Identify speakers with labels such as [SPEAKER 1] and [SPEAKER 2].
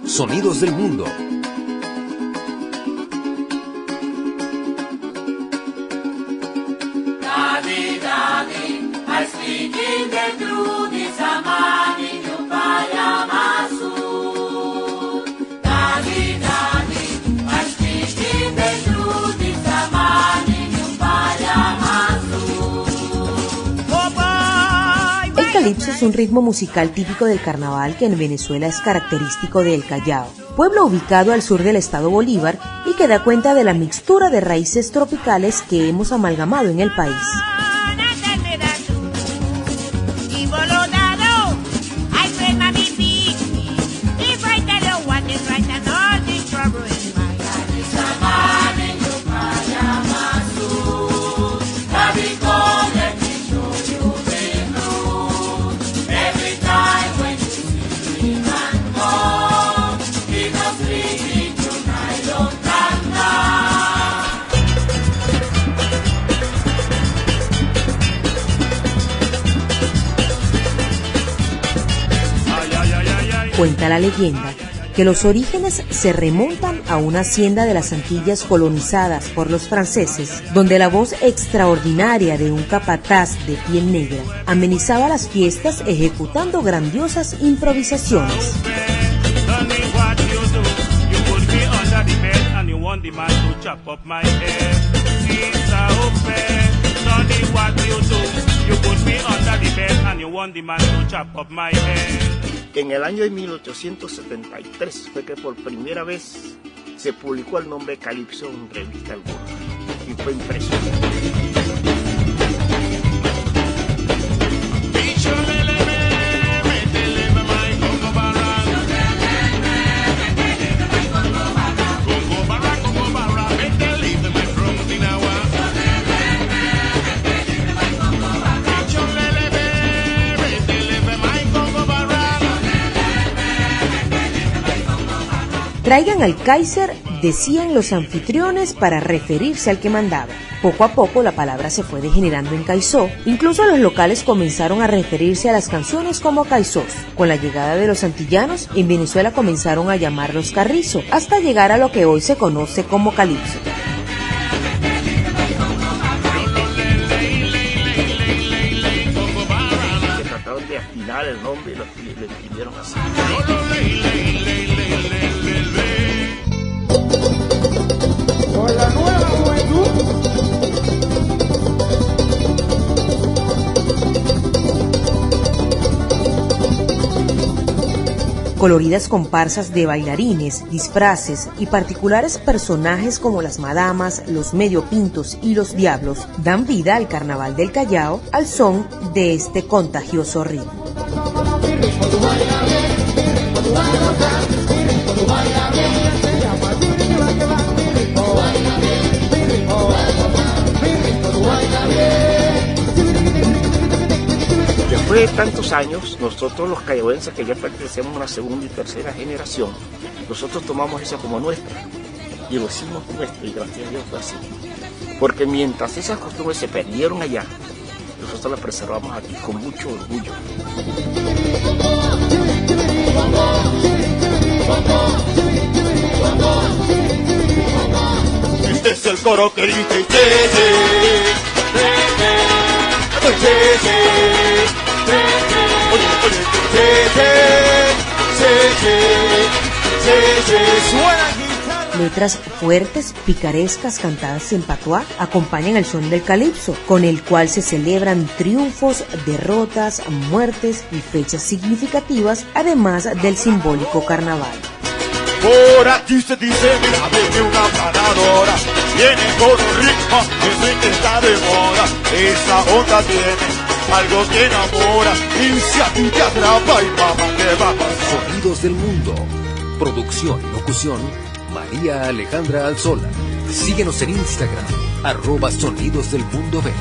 [SPEAKER 1] Sonidos del mundo.
[SPEAKER 2] El calipso es un ritmo musical típico del carnaval que en Venezuela es característico de El Callao, pueblo ubicado al sur del estado Bolívar y que da cuenta de la mixtura de raíces tropicales que hemos amalgamado en el país. Cuenta la leyenda que los orígenes se remontan a una hacienda de las Antillas colonizadas por los franceses, donde la voz extraordinaria de un capataz de piel negra amenizaba las fiestas ejecutando grandiosas improvisaciones.
[SPEAKER 3] En el año de 1873 fue que por primera vez se publicó el nombre Calipso en revista alguna y fue impreso.
[SPEAKER 2] Traigan al Kaiser, decían los anfitriones para referirse al que mandaba. Poco a poco la palabra se fue degenerando en Caizó, incluso los locales comenzaron a referirse a las canciones como caizós. Con la llegada de los antillanos, en Venezuela comenzaron a llamarlos carrizo, hasta llegar a lo que hoy se conoce como calipso.
[SPEAKER 3] Se trataron de afinar el nombre y lo escribieron así.
[SPEAKER 4] Con la nueva juventud.
[SPEAKER 2] Coloridas comparsas de bailarines, disfraces y particulares personajes como las madamas, los mediopintos y los diablos dan vida al carnaval del Callao al son de este contagioso ritmo.
[SPEAKER 3] Después de tantos años, nosotros los callabenses que ya pertenecemos a una segunda y tercera generación, nosotros tomamos eso como nuestra y lo hicimos nuestro y gracias a Dios fue así. Porque mientras esas costumbres se perdieron allá, nosotros las preservamos aquí con mucho orgullo.
[SPEAKER 5] Este es el coro que dice
[SPEAKER 2] Letras fuertes, picarescas, cantadas en patuá, acompañan el son del calipso, con el cual se celebran triunfos, derrotas, muertes y fechas significativas, además del simbólico carnaval.
[SPEAKER 5] Por aquí se dice, mira, viene una planadora, viene con un ritmo, ese que está de moda, esa onda tiene algo que enamora, y si a ti te atrapa y mamá te va a pasar.
[SPEAKER 1] Sonidos del mundo. Producción y locución, María Alejandra Alzola. Síguenos en Instagram, @Sonidos del Mundo B.